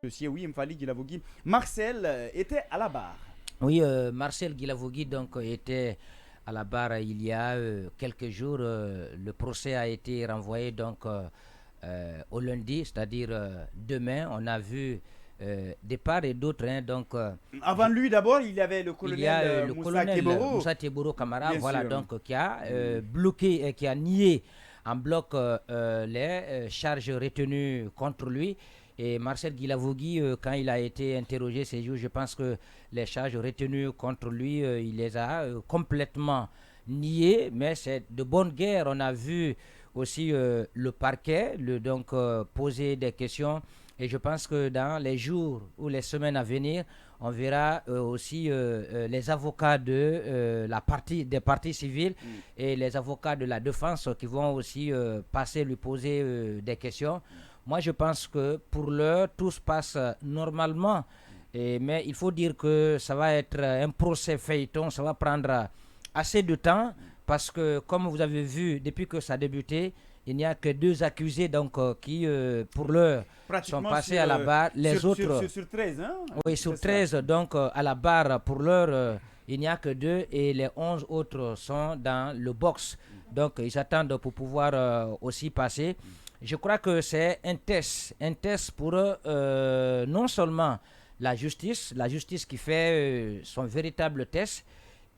dossier, oui, Mfali Guilavogui. Marcel était à la barre. Oui, Marcel Guilavogui donc était à la barre il y a quelques jours. Le procès a été renvoyé donc au lundi, c'est-à-dire demain. On a vu de part et d'autre. Hein, donc, Avant lui, d'abord, il y avait le il y colonel a le Moussa colonel Keboro, Moussa Teboro Kamara, bien voilà sûr. donc qui a bloqué et qui a nié en bloc les charges retenues contre lui. Et Marcel Guilavogui, quand il a été interrogé ces jours, je pense que les charges retenues contre lui, il les a complètement niées. Mais c'est de bonne guerre. On a vu aussi le parquet donc poser des questions. Et je pense que dans les jours ou les semaines à venir, on verra aussi les avocats des parties civiles et les avocats de la défense qui vont aussi passer lui poser des questions. Moi, je pense que pour l'heure, tout se passe normalement. Mais il faut dire que ça va être un procès feuilleton, ça va prendre assez de temps parce que, comme vous avez vu, depuis que ça a débuté, il n'y a que 2 accusés donc, qui, pour l'heure, sont Pratiquement passés à la barre. Les autres, sur 13, hein. oui, sur C'est cela. 13, donc à la barre, pour l'heure, il n'y a que 2 et les 11 autres sont dans le box. Donc, ils attendent pour pouvoir aussi passer. Je crois que c'est un test pour non seulement la justice qui fait son véritable test,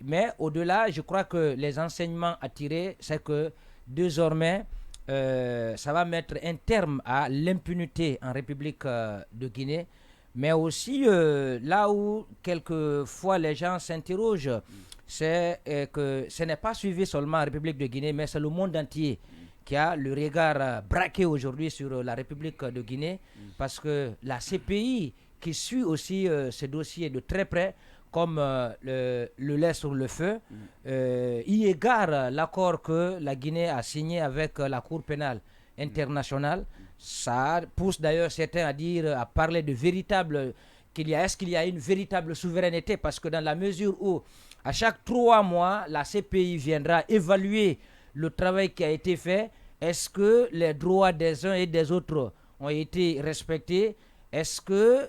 mais au-delà, je crois que les enseignements à tirer, c'est que désormais, ça va mettre un terme à l'impunité en République de Guinée, mais aussi là où quelquefois les gens s'interrogent, c'est que ce n'est pas suivi seulement en République de Guinée, mais c'est le monde entier qui a le regard braqué aujourd'hui sur la République de Guinée, parce que la CPI qui suit aussi ce dossier de très près, comme le lait sur le feu, y égare l'accord que la Guinée a signé avec la Cour pénale internationale. Ça pousse d'ailleurs certains à dire, à parler de véritable, est-ce qu'il y a une véritable souveraineté, parce que dans la mesure où à chaque 3 mois, la CPI viendra évaluer le travail qui a été fait, est-ce que les droits des uns et des autres ont été respectés, est-ce que,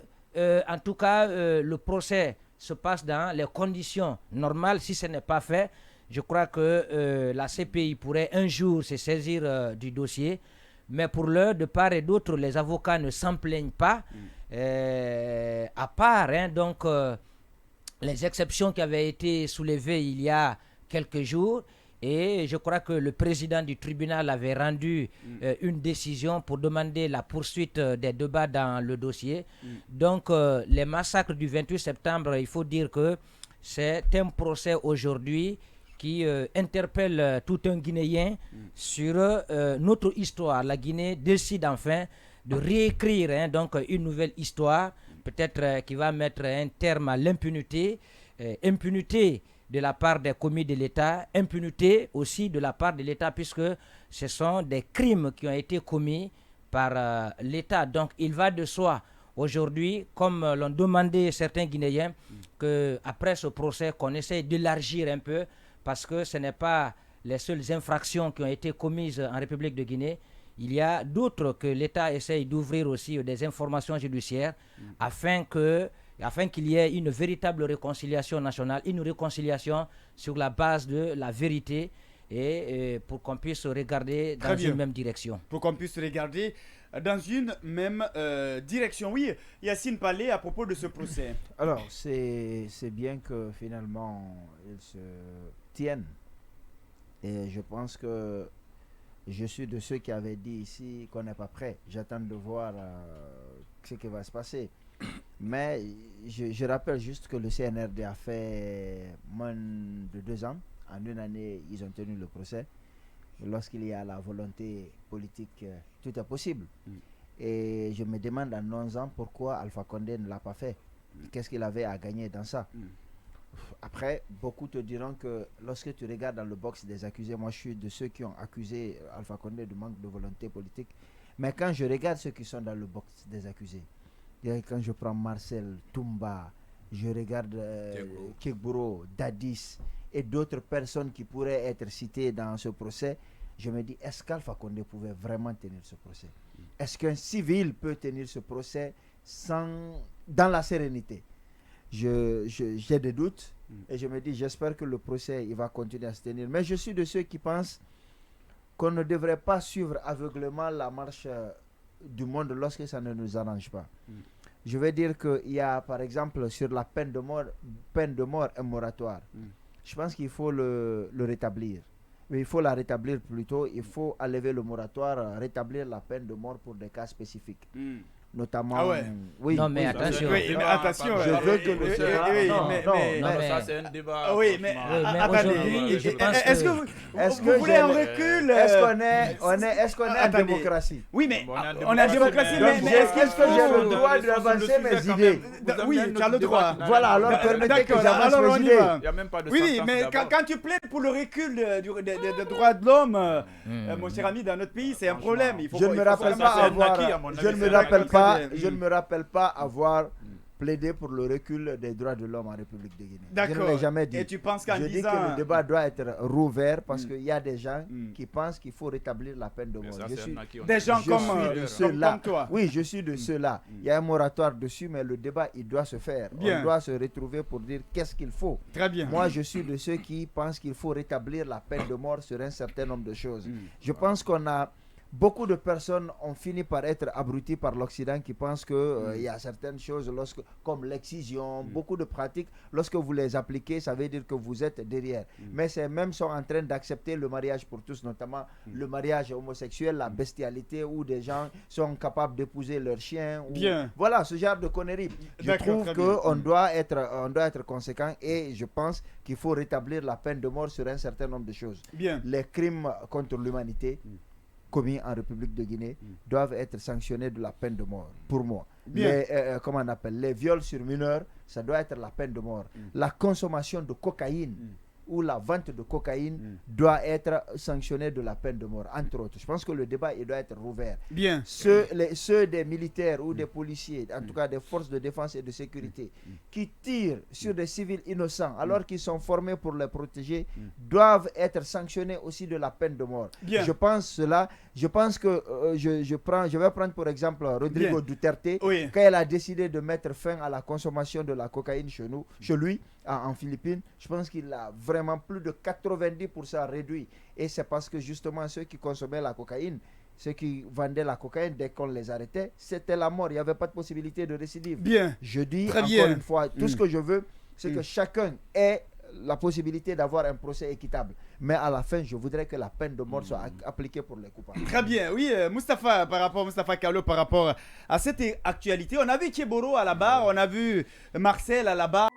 en tout cas, le procès se passe dans les conditions normales. Si ce n'est pas fait, je crois que la CPI pourrait un jour se saisir du dossier. Mais pour l'heure, de part et d'autre, les avocats ne s'en plaignent pas. À part, hein, donc, les exceptions qui avaient été soulevées il y a quelques jours. Et je crois que le président du tribunal avait rendu une décision pour demander la poursuite des débats dans le dossier. Donc, les massacres du 28 septembre, il faut dire que c'est un procès aujourd'hui qui interpelle tout un Guinéen sur notre histoire. La Guinée décide enfin de réécrire donc une nouvelle histoire, peut-être qui va mettre un terme à l'impunité, impunité de la part des commis de l'État, impunité aussi de la part de l'État, puisque ce sont des crimes qui ont été commis par l'État. Donc il va de soi aujourd'hui, comme l'ont demandé certains Guinéens, qu'après ce procès, qu'on essaye d'élargir un peu, parce que ce n'est pas les seules infractions qui ont été commises en République de Guinée. Il y a d'autres que l'État essaye d'ouvrir aussi des informations judiciaires afin qu'il y ait une véritable réconciliation nationale, une réconciliation sur la base de la vérité et pour qu'on puisse regarder dans une même direction. Pour qu'on puisse regarder dans une même direction. Oui, Yacine parlait à propos de ce procès. Alors, c'est bien que finalement, ils se tiennent. Et je pense que je suis de ceux qui avaient dit ici qu'on n'est pas prêt. J'attends de voir ce qui va se passer. Mais je rappelle juste que le CNRD a fait moins de 2 ans. En une année, ils ont tenu le procès. Lorsqu'il y a la volonté politique, tout est possible. Et je me demande en 11 ans pourquoi Alpha Condé ne l'a pas fait. Qu'est-ce qu'il avait à gagner dans ça? Après, beaucoup te diront que lorsque tu regardes dans le box des accusés, moi je suis de ceux qui ont accusé Alpha Condé de manque de volonté politique. Mais quand je regarde ceux qui sont dans le box des accusés, quand je prends Marcel, Toumba, je regarde Kekburo, Dadis et d'autres personnes qui pourraient être citées dans ce procès, je me dis, est-ce qu'Alpha Condé pouvait vraiment tenir ce procès? Est-ce qu'un civil peut tenir ce procès dans la sérénité. J'ai des doutes et je me dis, j'espère que le procès il va continuer à se tenir. Mais je suis de ceux qui pensent qu'on ne devrait pas suivre aveuglément la marche du monde lorsque ça ne nous arrange pas. Je vais dire qu'il y a, par exemple, sur la peine de mort un moratoire. Je pense qu'il faut le rétablir. Mais il faut la rétablir plutôt. Il faut enlever le moratoire, rétablir la peine de mort pour des cas spécifiques. Notamment. Ah ouais. Oui. Non, mais attention. Oui, mais attention. Je veux que le mais ça c'est un débat. Oui, mais aujourd'hui, je pense est-ce que vous voulez un recul? Est-ce qu'on est en démocratie? Oui, mais Bon, on est en démocratie, mais est-ce que j'ai le droit d'avancer mes idées? Oui, tu as le droit. Voilà, alors permettez que j'avance alors on mes y idées. va. Il n'y a même pas de Oui, sentence mais d'abord. quand tu plaides pour le recul des droits de l'homme, mon cher ami, dans notre pays, c'est un problème. Je ne me rappelle pas avoir. Je ne me rappelle pas. Je ne me rappelle pas avoir plaidé pour le recul des droits de l'homme en République de Guinée. D'accord. Je ne l'ai jamais dit. Et tu penses qu'en Je dis disant... que le débat doit être rouvert parce qu'il y a des gens qui pensent qu'il faut rétablir la peine de Mais mort. ça, Je c'est suis un acquis, on Des est gens d'accord. je suis de ceux-là. comme toi. Oui, je suis de ceux-là. Il y a un moratoire dessus, mais le débat, il doit se faire. Bien. On doit se retrouver pour dire qu'est-ce qu'il faut. Très bien. Moi, je suis de ceux qui pensent qu'il faut rétablir la peine de mort sur un certain nombre de choses. Je pense qu'on a... Beaucoup de personnes ont fini par être abruties par l'Occident qui pensent qu'il y a certaines choses comme l'excision, beaucoup de pratiques, lorsque vous les appliquez, ça veut dire que vous êtes derrière. Mais ces mêmes sont en train d'accepter le mariage pour tous, notamment le mariage homosexuel, la bestialité où des gens sont capables d'épouser leurs chiens. Bien. Voilà, ce genre de conneries. Je D'accord, trouve très bien. qu'on doit être conséquent et je pense qu'il faut rétablir la peine de mort sur un certain nombre de choses. Bien. Les crimes contre l'humanité commis en République de Guinée doivent être sanctionnés de la peine de mort, pour moi. Bien. Comment on appelle, les viols sur mineurs, ça doit être la peine de mort. La consommation de cocaïne ou la vente de cocaïne doit être sanctionnée de la peine de mort, entre autres. Je pense que le débat il doit être rouvert. Bien. Ceux des militaires ou des policiers, en tout cas des forces de défense et de sécurité, qui tirent sur des civils innocents alors qu'ils sont formés pour les protéger, doivent être sanctionnés aussi de la peine de mort. Bien. Je pense que je vais prendre pour exemple Rodrigo Duterte, Oui. quand elle a décidé de mettre fin à la consommation de la cocaïne chez lui, en Philippines, je pense qu'il a vraiment plus de 90% réduit. Et c'est parce que justement ceux qui consommaient la cocaïne, ceux qui vendaient la cocaïne, dès qu'on les arrêtait, c'était la mort. Il n'y avait pas de possibilité de récidive. Bien. Je dis Très encore bien. une fois, tout ce que je veux, c'est que chacun ait la possibilité d'avoir un procès équitable. Mais à la fin, je voudrais que la peine de mort soit appliquée pour les coupables. Très bien. Oui, Moustapha Kallo, par rapport à cette actualité, on a vu Keboro à la barre, on a vu Marcel à la barre.